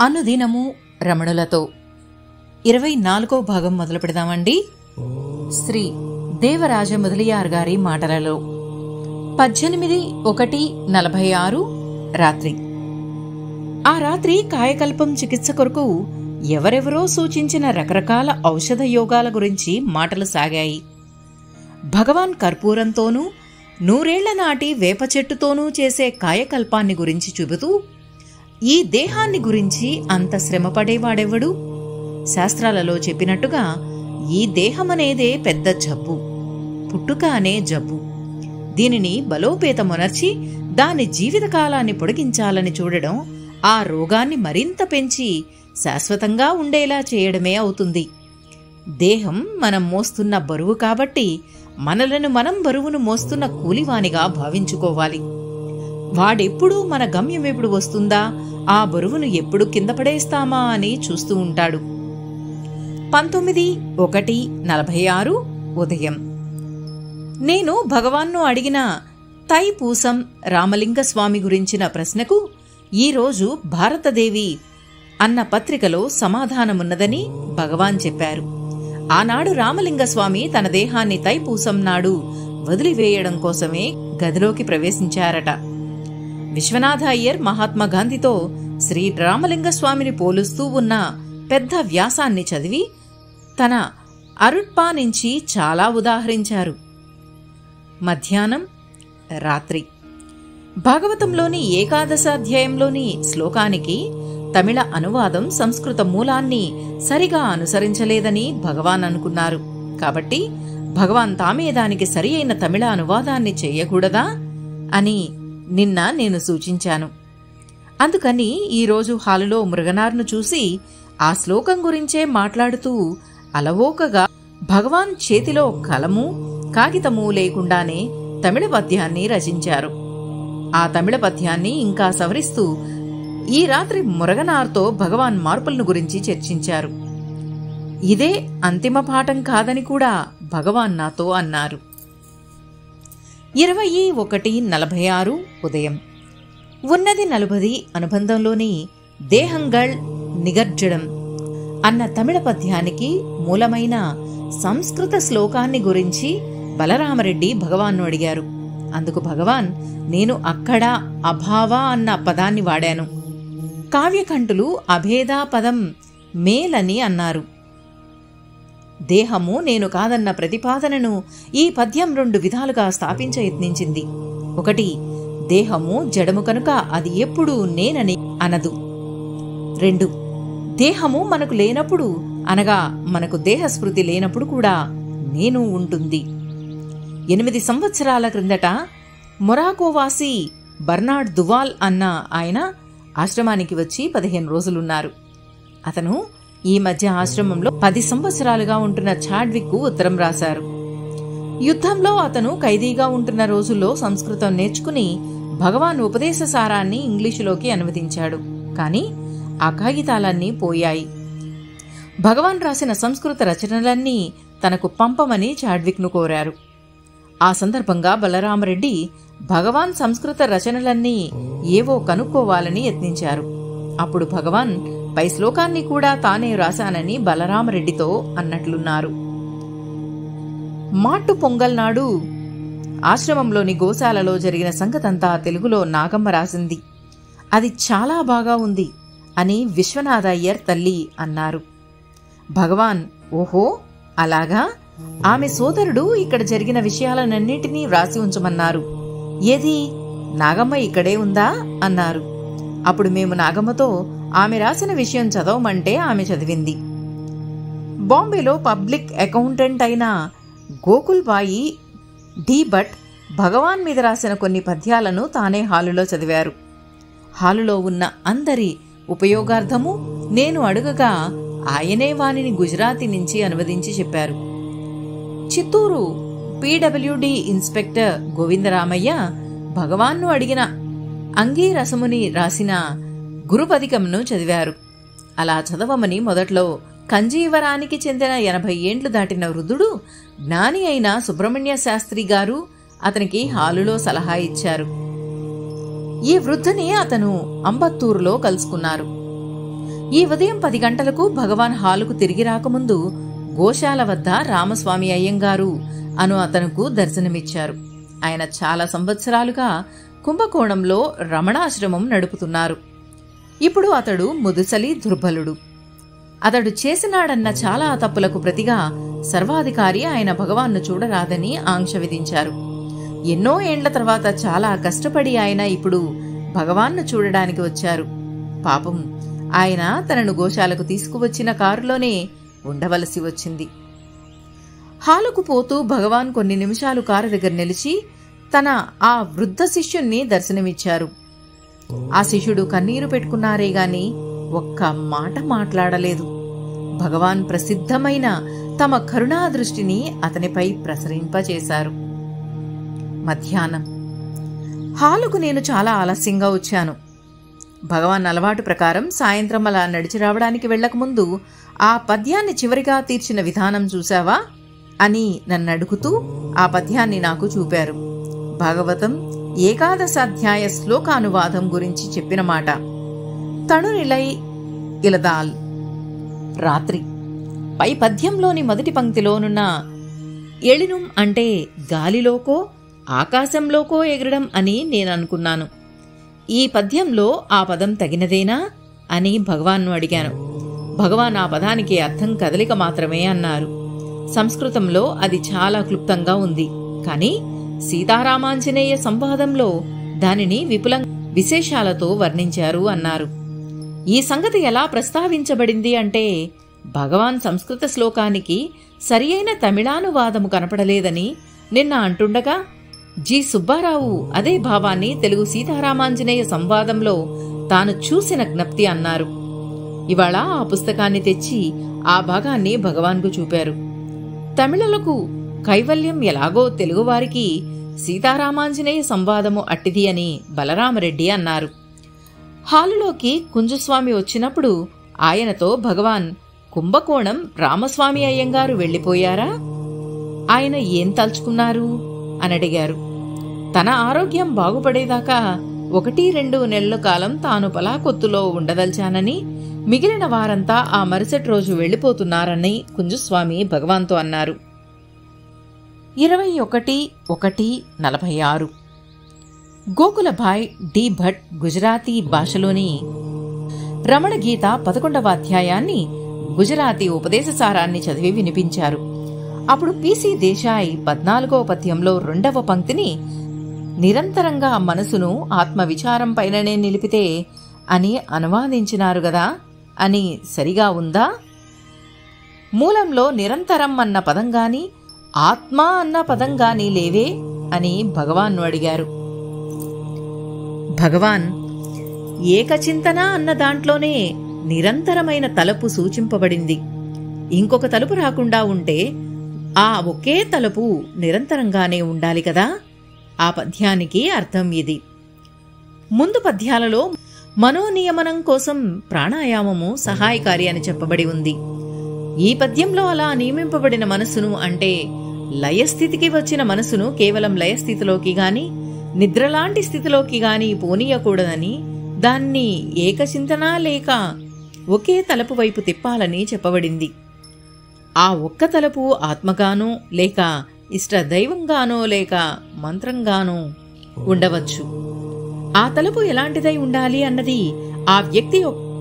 అనుదినము రమణులతో 24వ భాగం మొదలు పెడదామండి. శ్రీ దేవరాజ మొదలియార్ గారి మాటలలో 18/1/46 రాత్రి. ఆ రాత్రి కాయకల్పం చికిత్స కొరకు ఎవరెవరో సూచించిన రకరకాల ఔషధ యోగాల గురించి మాటలు సాగాయి. భగవాన్ కర్పూరంతోనూ 100 ఏళ్ల నాటి వేప చెట్టుతోనూ చేసే కాయకల్పాన్ని గురించి చెబుతూ, ఈ దేహాన్ని గురించి అంత శ్రమపడేవాడెవడు? శాస్త్రాలలో చెప్పినట్టుగా ఈ దేహమనేదే పెద్ద జబ్బు, పుట్టుక అనే జబ్బు. దీనిని బలోపేతమునర్చి దాని జీవితకాలాన్ని పొడిగించాలని చూడడం ఆ రోగాన్ని మరింత పెంచి శాశ్వతంగా ఉండేలా చేయడమే అవుతుంది. దేహం మనం మోస్తున్న బరువు కాబట్టి మనలను మనం బరువును మోస్తున్న కూలివానిగా భావించుకోవాలి. వాడెప్పుడు మన గమ్యం ఎప్పుడు వస్తుందా, ఆ బరువును ఎప్పుడు కింద పడేస్తామా అని చూస్తూ ఉంటాడు. 19/1/46 ఉదయం. నేను భగవాన్ను అడిగిన తైపూసం రామలింగస్వామి గురించిన ప్రశ్నకు ఈరోజు భారతదేవి అన్న పత్రికలో సమాధానమున్నదని భగవాన్ చెప్పారు. ఆనాడు రామలింగస్వామి తన దేహాన్ని తైపూసం నాడు వదిలివేయడం కోసమే గదిలోకి ప్రవేశించారట. విశ్వనాథ అయ్యర్ మహాత్మాగాంధీతో శ్రీ రామలింగస్వామిని పోలుస్తూ ఉన్న పెద్ద వ్యాసాన్ని చదివి తన అరుట్పా నుంచి చాలా ఉదాహరించారు. మధ్యాహ్నం, రాత్రి. భాగవతంలోని ఏకాదశాధ్యాయంలోని శ్లోకానికి తమిళ అనువాదం సంస్కృత మూలాన్ని సరిగా అనుసరించలేదని భగవాన్ అనుకున్నారు. కాబట్టి భగవాన్ తామే దానికి సరి అయిన తమిళ అనువాదాన్ని చెయ్యకూడదా అని నిన్న నేను సూచించాను. అందుకని ఈరోజు హాలులో మృగనార్ను చూసి ఆ శ్లోకం గురించే మాట్లాడుతూ అలవోకగా భగవాన్ చేతిలో కలము కాగితము లేకుండానే తమిళ పద్యాన్ని రచించారు. ఆ తమిళ పద్యాన్ని ఇంకా సవరిస్తూ ఈ రాత్రి మురగనార్తో భగవాన్ మార్పులను గురించి చర్చించారు. ఇదే అంతిమ పాఠం కాదని కూడా భగవాన్ నాతో అన్నారు. 21/46 ఉదయం. ఉన్నది 40 అనుబంధంలోని దేహంగళ్ నిగర్జడం అన్న తమిళ పద్యానికి మూలమైన సంస్కృత శ్లోకాన్ని గురించి బలరామరెడ్డి భగవాన్ను అడిగారు. అందుకు భగవాన్, నేను అక్కడ అభావ అన్న పదాన్ని వాడాను. కావ్యకంఠులు అభేదా పదం మేలని అన్నారు. దేహము నేను కాదన్న ప్రతిపాదనను ఈ పద్యం 2 విధాలుగా స్థాపించ యత్నించింది. 1, దేహము జడము కనుక అది ఎప్పుడూ నేనని అనదు. 2, దేహము మనకు లేనప్పుడు, అనగా మనకు దేహస్మృతి లేనప్పుడు కూడా నేను ఉంటుంది. 8 సంవత్సరాల క్రిందట మొరాకోవాసి బర్నార్డ్ దువాల్ అన్న ఆయన ఆశ్రమానికి వచ్చి 15 రోజులున్నారు. అతను ఈ మధ్య ఆశ్రమంలో 10 సంవత్సరాలుగా ఉంటున్న చాడ్విక్కు ఉత్తరం రాశారు. యుద్ధంలో అతను ఖైదీగా ఉంటున్న రోజుల్లో సంస్కృతం నేర్చుకుని భగవాన్ ఉపదేశ సారాన్ని ఇంగ్లీషులోకి అనువదించాడు. కాని ఆ కాగితాలన్నీ పోయాయి. భగవాన్ రాసిన సంస్కృత రచనలన్నీ తనకు పంపమని చాడ్విక్ను కోరారు. ఆ సందర్భంగా బలరామరెడ్డి భగవాన్ సంస్కృత రచనలన్నీ ఏవో కనుక్కోవాలని యత్నించారు. అప్పుడు భగవాన్ పై శ్లోకాన్ని కూడా తానే రాశానని బలరామరెడ్డితో అన్నట్లున్నారు. మాట్టు పొంగల్ నాడు ఆశ్రమంలోని గోశాలలో జరిగిన సంగతంతా తెలుగులో నాగమ్మ రాసింది. అది చాలా బాగా ఉంది అని విశ్వనాథ అయ్యర్ తల్లి అన్నారు. భగవాన్, ఓహో అలాగా, ఆమె సోదరుడు ఇక్కడ జరిగిన విషయాలన్నింటినీ వ్రాసి ఉంచమన్నారు. ఏది, నాగమ్మ ఇక్కడే ఉందా అన్నారు. అప్పుడు మేము నాగమ్మతో ఆమె రాసిన విషయం చదవమంటే ఆమె చదివింది. బాంబేలో పబ్లిక్ అకౌంటెంట్ అయిన గోకుల్ బాయి డి భట్ భగవాన్ మీద రాసిన కొన్ని పద్యాలను తానే హాలులో చదివారు. హాలులో ఉన్న అందరి ఉపయోగార్థము నేను అడుగగా ఆయనే వానిని గుజరాతీ నుంచి అనువదించి చెప్పారు. చిత్తూరు PWD ఇన్స్పెక్టర్ గోవిందరామయ్య భగవాన్ను అడిగిన అంగీరసముని రాసిన గురుపదికంను చదివారు. అలా చదవమని మొదట్లో కంజీవరానికి చెందిన 80 ఏండ్లు దాటిన వృద్ధుడు జ్ఞాని అయిన సుబ్రహ్మణ్య శాస్త్రి గారు అతనికి హాలులో సలహా ఇచ్చారు. ఈ వృద్ధని అతను అంబత్తూరులో కలుసుకున్నారు. ఈ ఉదయం 10 గంటలకు భగవాన్ హాలుకు తిరిగి రాకముందు గోశాల వద్ద రామస్వామి అయ్యంగారు అను అతనుకు దర్శనమిచ్చారు. ఆయన చాలా సంవత్సరాలుగా కుంభకోణంలో రమణాశ్రమం నడుపుతున్నారు. ఇప్పుడు అతడు ముదుసలి దుర్బలుడు. అతడు చేసినాడన్న చాలా తప్పులకు ప్రతిగా సర్వాధికారి ఆయన భగవాన్ను చూడరాదని ఆంక్ష విధించారు. ఎన్నో ఏండ్ల తర్వాత చాలా కష్టపడి ఆయన ఇప్పుడు భగవాన్ను చూడడానికి వచ్చారు. పాపం, ఆయన తనను గోశాలకు తీసుకువచ్చిన కారులోనే ఉండవలసి వచ్చింది. హాలుకు పోతూ భగవాన్ కొన్ని నిమిషాలు కారు దగ్గర నిలిచి తన ఆ వృద్ధ శిష్యుణ్ణి దర్శనమిచ్చారు. ఆ శిష్యుడు కన్నీరు పెట్టుకున్నారే గాని ఒక్క మాట మాట్లాడలేదు. భగవాన్ ప్రసిద్ధమైన తమ కరుణా దృష్టిని అతనిపై ప్రసరింపచేశారు. మధ్యాహ్నం హాలుకు నేను చాలా ఆలస్యంగా వచ్చాను. భగవాన్ అలవాటు ప్రకారం సాయంత్రం అలా నడిచి రావడానికి వెళ్లకముందు ఆ పద్యాన్ని చివరిగా తీర్చిన విధానం చూశావా అని నన్ను అడుగుతూ ఆ పద్యాన్ని నాకు చూపారు. భాగవతం 11వ శ్లోకానువాదం గురించి చెప్పిన మాట. తణునిలై ఇలదాల్ రాత్రి. పై పద్యంలోని మొదటి పంక్తిలోనున్న ఎళినుం అంటే గాలిలోకో ఆకాశంలోకో ఎగరడం అని నేననుకున్నాను. ఈ పద్యంలో ఆ పదం తగినదేనా అని భగవాన్ను అడిగాను. భగవాన్ ఆ పదానికి అర్థం కదలిక మాత్రమే అన్నారు. సంస్కృతంలో అది చాలా క్లుప్తంగా ఉంది. కాని సీతారామాంజనేయ సంవాదంలో దానిని విశేషాలతో వర్ణించారు అన్నారు. ఈ సంగతి ఎలా ప్రస్తావించబడింది అంటే భగవాన్ సంస్కృత శ్లోకానికి సరియైన తమిళానువాదము కనపడలేదని నిన్న అంటుండగా జి సుబ్బారావు అదే భావాన్ని తెలుగు సీతారామాంజనేయ సంవాదంలో తాను చూసిన జ్ఞప్తి అన్నారు. ఇవాళ ఆ పుస్తకాన్ని తెచ్చి ఆ భాగాన్ని భగవాన్కు చూపారు. తమిళలకు కైవల్యం ఎలాగో తెలుగువారికి సీతారామాంజనేయ సంవాదము అట్టిది అని బలరామరెడ్డి అన్నారు. హాలులోకి కుంజస్వామి వచ్చినప్పుడు ఆయనతో భగవాన్ కుంభకోణం రామస్వామి అయ్యంగారు వెళ్లిపోయారా, ఆయన ఏం తలుచుకున్నారు అని అడిగారు. తన ఆరోగ్యం బాగుపడేదాకా 1-2 నెలల కాలం తాను పలాకొత్తులో ఉండదల్చానని, మిగిలిన వారంతా ఆ మరుసటి రోజు వెళ్లిపోతున్నారని కుంజస్వామి భగవాన్తో అన్నారు. 21/1/46 గోకులభాయ్ డి భట్ గుజరాతీ భాషలోని రమణ గీత 11వ అధ్యాయాన్ని గుజరాతీ ఉపదేశసారాన్ని చదివి వినిపించారు. అప్పుడు పిసి దేశాయ్ 14వ పద్యంలో 2వ పంక్తిని నిరంతరంగా మనసును ఆత్మవిచారం పైననే నిలిపితే అని అనువాదించినారు గదా అని సరిగా ఉందా? మూలంలో నిరంతరం అన్న పదంగాని ఆత్మ అన్న పదంగాని లేవే అని భగవాన్ను అడిగారు. భగవాన్ ఏకచింతన అన్న దాంట్లోనే నిరంతరమైన తలుపు సూచింపబడింది. ఇంకొక తలుపు రాకుండా ఉంటే ఆ ఒకే తలుపు నిరంతరంగానే ఉండాలి కదా. ఆ పద్యానికి అర్థం ఇది. ముందు పద్యాలలో మనోనియమనం కోసం ప్రాణాయామము సహాయకారి అని చెప్పబడి ఉంది. ఈ పద్యంలో అలా నియమింపబడిన మనసును అంటే లయస్థితికి వచ్చిన మనసును కేవలం లయస్థితిలోకి గాని నిద్రలాంటి స్థితిలోకి గాని పోనీయకూడదని, దాన్ని ఏకచింతన లేక ఒకే తలుపు వైపు తిప్పాలని చెప్పబడింది. ఆ ఒక్క తలుపు ఆత్మగానో లేక ఇష్టదైవంగానో లేక మంత్రంగానో ఉండవచ్చు. ఆ తలుపు ఎలాంటిదై ఉండాలి అన్నది ఆ వ్యక్తి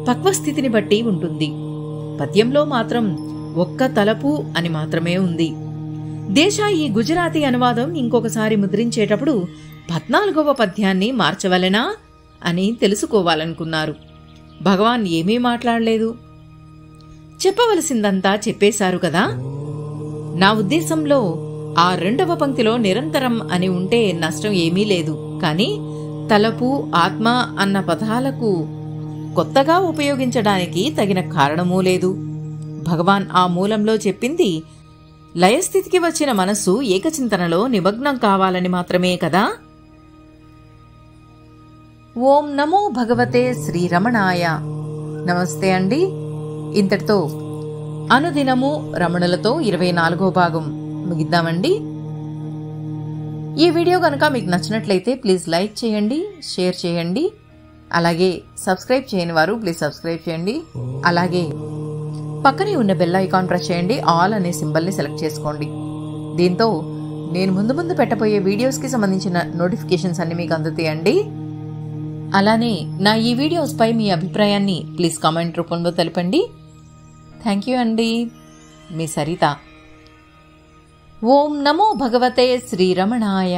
పక్వస్థితిని బట్టి ఉంటుంది. పద్యంలో మాత్రం ఒక్క తలుపు అని మాత్రమే ఉంది. దేశాయ్ ఈ గుజరాతీ అనువాదం ఇంకొకసారి ముద్రించేటప్పుడు 14వ పద్యాన్ని మార్చవలెనా అని తెలుసుకోవాలనుకున్నారు. భగవాన్ ఏమీ మాట్లాడలేదు. చెప్పవలసిందంతా చెప్పేశారు కదా. నా ఉద్దేశంలో ఆ 2వ పంక్తిలో నిరంతరం అని ఉంటే నష్టం ఏమీ లేదు. కాని తలపు ఆత్మ అన్న పదాలకు కొత్తగా ఉపయోగించడానికి తగిన కారణమూ లేదు. భగవాన్ ఆ మూలంలో చెప్పింది లయస్థితికి వచ్చిన మనస్సు ఏకచింతనలో నిమగ్నం కావాలని మాత్రమే కదా. ఓం నమో భగవతే శ్రీరమణాయ. నమస్తే అండి. ఇంతటితో అనుదినము రమణులతో 24వ భాగం ముగిద్దామండి. ఈ వీడియో కనుక మీకు నచ్చినట్లయితే ప్లీజ్ లైక్ చేయండి, షేర్ చేయండి. అలాగే సబ్స్క్రైబ్ చేయని వారు ప్లీజ్ సబ్స్క్రైబ్ చేయండి. అలాగే పక్కనే ఉన్న బెల్ ఐకాన్ ప్రెస్ చేయండి. ఆల్ అనే సింబల్ని సెలెక్ట్ చేసుకోండి. దీంతో నేను ముందు పెట్టబోయే వీడియోస్కి సంబంధించిన నోటిఫికేషన్స్ అన్ని మీకు అందుతాయండి. అలానే నా ఈ వీడియోస్పై మీ అభిప్రాయాన్ని ప్లీజ్ కామెంట్ రూపంలో తెలపండి. థ్యాంక్ యూ అండి. మీ సరిత. ఓం నమో భగవతే శ్రీరమణాయ.